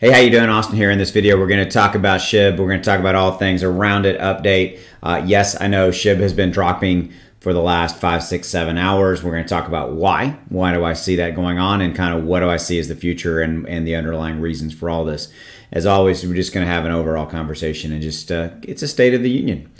Hey, how you doing? Austin here. In this video, we're going to talk about SHIB. We're going to talk about all things around it, update. Yes, I know SHIB has been dropping for the last 5, 6, 7 hours. We're going to talk about why. Why do I see that going on, and kind of what do I see as the future and the underlying reasons for all this. As always, we're just going to have an overall conversation and just it's a state of the union.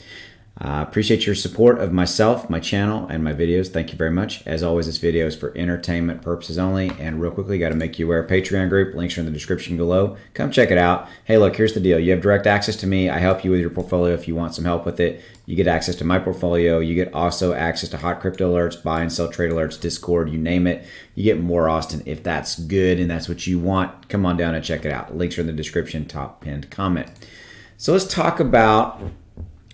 Appreciate your support of myself, my channel, and my videos. Thank you very much. As always, this video is for entertainment purposes only. And real quickly, got to make you aware of Patreon group. Links are in the description below. Come check it out. Hey, look, here's the deal. You have direct access to me. I help you with your portfolio if you want some help with it. You get access to my portfolio. You get also access to hot crypto alerts, buy and sell trade alerts, Discord, you name it. You get more, Austin. If that's good and that's what you want, come on down and check it out. Links are in the description, top pinned comment. So let's talk about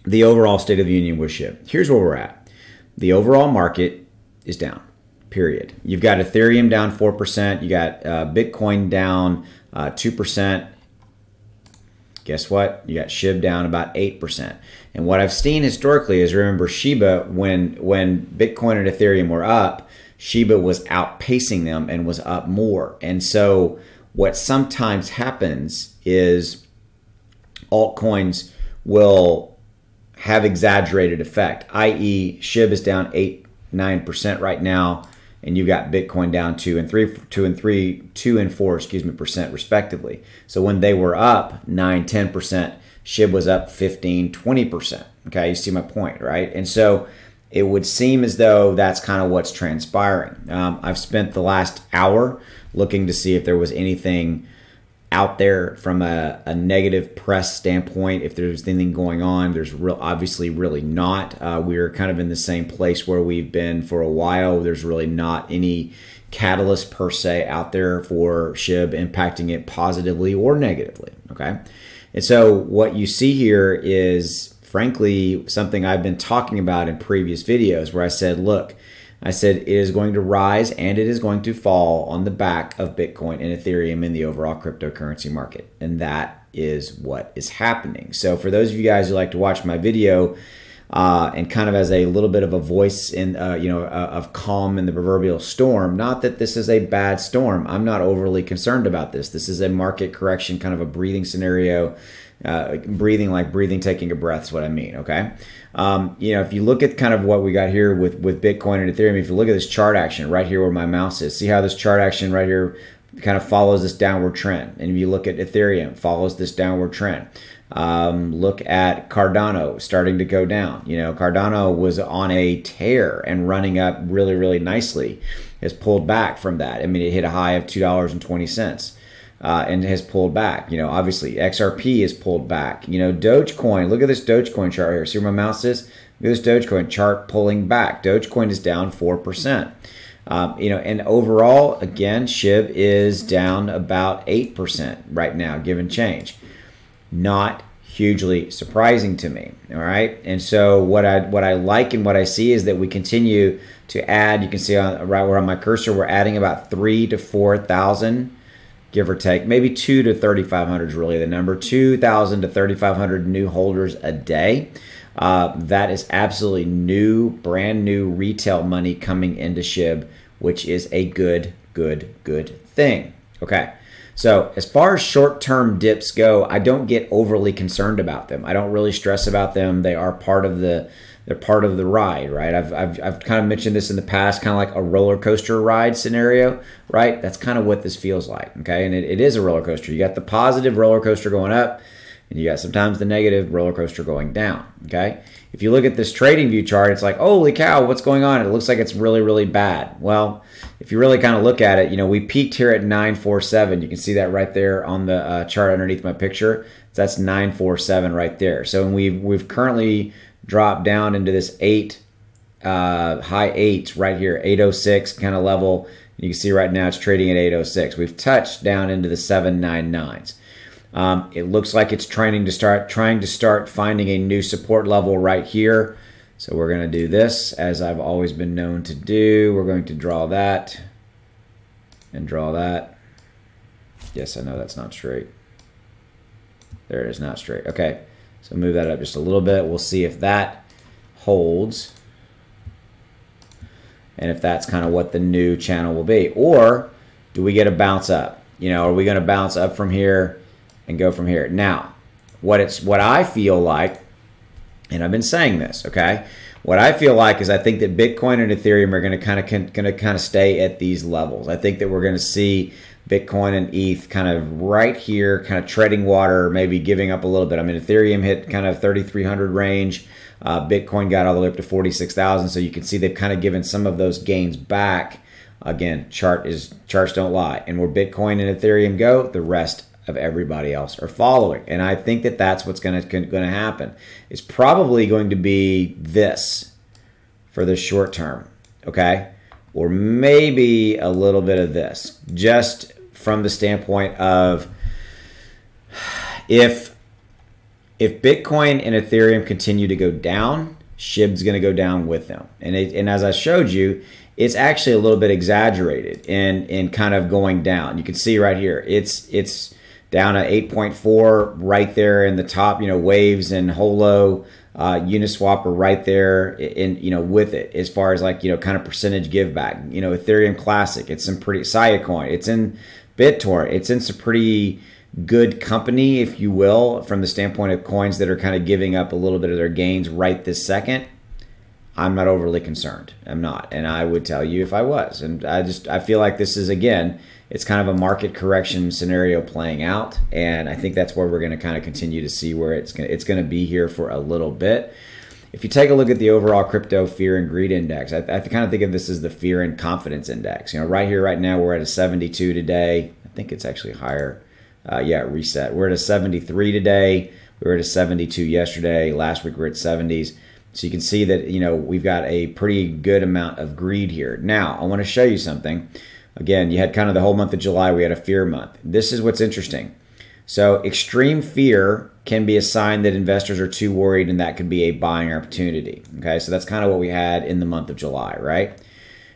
the overall state of the union with SHIB. Here's where we're at. The overall market is down, period. You've got Ethereum down 4%. You got Bitcoin down 2%. Guess what? You got SHIB down about 8%. And what I've seen historically is, remember, Shiba, when Bitcoin and Ethereum were up, Shiba was outpacing them and was up more. And so what sometimes happens is altcoins will have exaggerated effect, i.e. SHIB is down 8-9% right now, and you've got Bitcoin down 2 and 4% respectively. So when they were up 9-10%, SHIB was up 15-20%. Okay, you see my point, right? And so it would seem as though that's kind of what's transpiring. I've spent the last hour looking to see if there was anything out there from a negative press standpoint, if there's anything going on. There's obviously really not. We're kind of in the same place where we've been for a while. There's really not any catalyst per se out there for SHIB impacting it positively or negatively, okay? And so what you see here is, frankly, something I've been talking about in previous videos where I said, look, I said it is going to rise and it is going to fall on the back of Bitcoin and Ethereum in the overall cryptocurrency market. And that is what is happening. So for those of you guys who like to watch my video and kind of as a little bit of a voice in, of calm in the proverbial storm, not that this is a bad storm. I'm not overly concerned about this. This is a market correction, kind of a breathing scenario. Breathing like breathing, taking a breath is what I mean, okay? If you look at kind of what we got here with Bitcoin and Ethereum, if you look at this chart action right here where my mouse is, see how this chart action right here kind of follows this downward trend. And if you look at Ethereum, follows this downward trend. Look at Cardano starting to go down. Cardano was on a tear and running up really, really nicely. Has pulled back from that. I mean, it hit a high of $2.20. And has pulled back. Obviously XRP is pulled back. Dogecoin, look at this Dogecoin chart here. See where my mouse is? Look at this Dogecoin chart pulling back. Dogecoin is down 4%. And overall, again, SHIB is down about 8% right now, given change. Not hugely surprising to me. All right. And so what I like and what I see is that we continue to add. You can see right where on my cursor, we're adding about 3,000 to 4,000. Give or take, maybe 2,000 to 3,500 is really the number. 2,000 to 3,500 new holders a day. That is absolutely new, brand new retail money coming into SHIB, which is a good thing. Okay, so as far as short-term dips go, I don't get overly concerned about them. I don't really stress about them. They are part of the ride, right? I've kind of mentioned this in the past, kind of like a roller coaster ride scenario, right? That's kind of what this feels like, okay? And it is a roller coaster. You got the positive roller coaster going up, and you got sometimes the negative roller coaster going down, okay? If you look at this trading view chart, it's like, holy cow, what's going on? It looks like it's really, really bad. Well, if you really kind of look at it, we peaked here at 947. You can see that right there on the chart underneath my picture. So that's 947 right there. So we've currently dropped down into this high eights right here, 806 kind of level. You can see right now it's trading at 806. We've touched down into the 799s. It looks like it's trying to start finding a new support level right here. So we're going to do this as I've always been known to do. We're going to draw that and draw that. Yes, I know that's not straight. There it is, not straight. Okay. So move that up just a little bit. We'll see if that holds and if that's kind of what the new channel will be. Or do we get a bounce up? You know, are we going to bounce up from here and go from here? Now, what I feel like, and I've been saying this, okay? What I feel like is I think that Bitcoin and Ethereum are going to kind of stay at these levels. I think that we're going to see Bitcoin and ETH kind of right here, kind of treading water, maybe giving up a little bit. I mean, Ethereum hit kind of 3,300 range. Bitcoin got all the way up to 46,000. So you can see they've kind of given some of those gains back. Again, charts don't lie. And where Bitcoin and Ethereum go, the rest of everybody else are following. And I think that that's what's going to happen. It's probably going to be this for the short term, okay? Or maybe a little bit of this, just from the standpoint of if Bitcoin and Ethereum continue to go down, SHIB's going to go down with them. And as I showed you, it's actually a little bit exaggerated in kind of going down. You can see right here, it's down at 8.4 right there in the top. You know, Waves and Holo, Uniswap are right there with it as far as like, kind of percentage give back. You know, Ethereum Classic, it's some pretty, Siacoin, it's in BitTorrent, it's in some pretty good company, if you will, from the standpoint of coins that are kind of giving up a little bit of their gains right this second. I'm not overly concerned. I'm not. And I would tell you if I was. And I feel like this is, again, it's kind of a market correction scenario playing out. And I think that's where we're going to kind of continue to see where it's going to be here for a little bit. If you take a look at the overall crypto fear and greed index, I kind of think of this as the fear and confidence index. You know, right here, right now, we're at a 72 today. I think it's actually higher. Yeah, reset. We're at a 73 today. We were at a 72 yesterday. Last week we were at 70s. So you can see that, we've got a pretty good amount of greed here. Now, I want to show you something. Again, you had kind of the whole month of July, we had a fear month. This is what's interesting. So extreme fear can be a sign that investors are too worried, and that could be a buying opportunity. Okay, so that's kind of what we had in the month of July, right?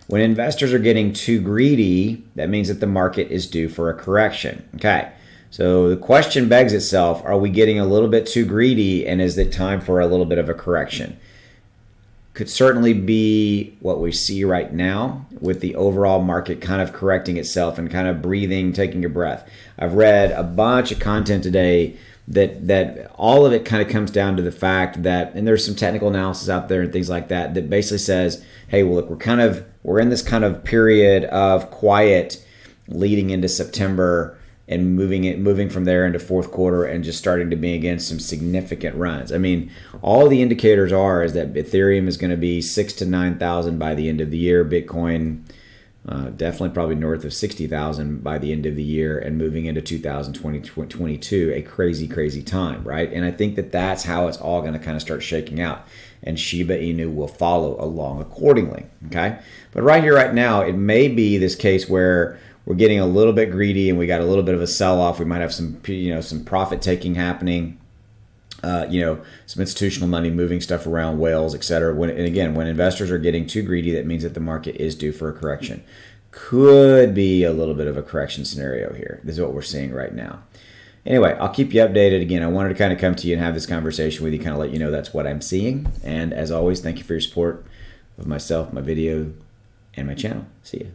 When investors are getting too greedy, that means that the market is due for a correction. Okay, so the question begs itself, are we getting a little bit too greedy, and is it time for a little bit of a correction? Could certainly be what we see right now with the overall market kind of correcting itself and kind of breathing, taking a breath. I've read a bunch of content today that all of it kind of comes down to the fact that, and there's some technical analysis out there and things like that, that basically says, hey, well, look, we're in this kind of period of quiet leading into September and moving from there into fourth quarter and just starting to be against some significant runs. I mean, all the indicators is that Ethereum is going to be 6,000 to 9,000 by the end of the year. Bitcoin definitely probably north of 60,000 by the end of the year, and moving into 2022, a crazy time, right? And I think that that's how it's all going to kind of start shaking out, and Shiba Inu will follow along accordingly. Okay, but right here, right now, it may be this case where we're getting a little bit greedy and we got a little bit of a sell-off. We might have some, some profit taking happening, some institutional money moving stuff around, whales, etc. And again, when investors are getting too greedy, that means that the market is due for a correction. Could be a little bit of a correction scenario here. This is what we're seeing right now. Anyway, I'll keep you updated. Again, I wanted to kind of come to you and have this conversation with you, kind of let you know that's what I'm seeing. And as always, thank you for your support of myself, my video, and my channel. See ya.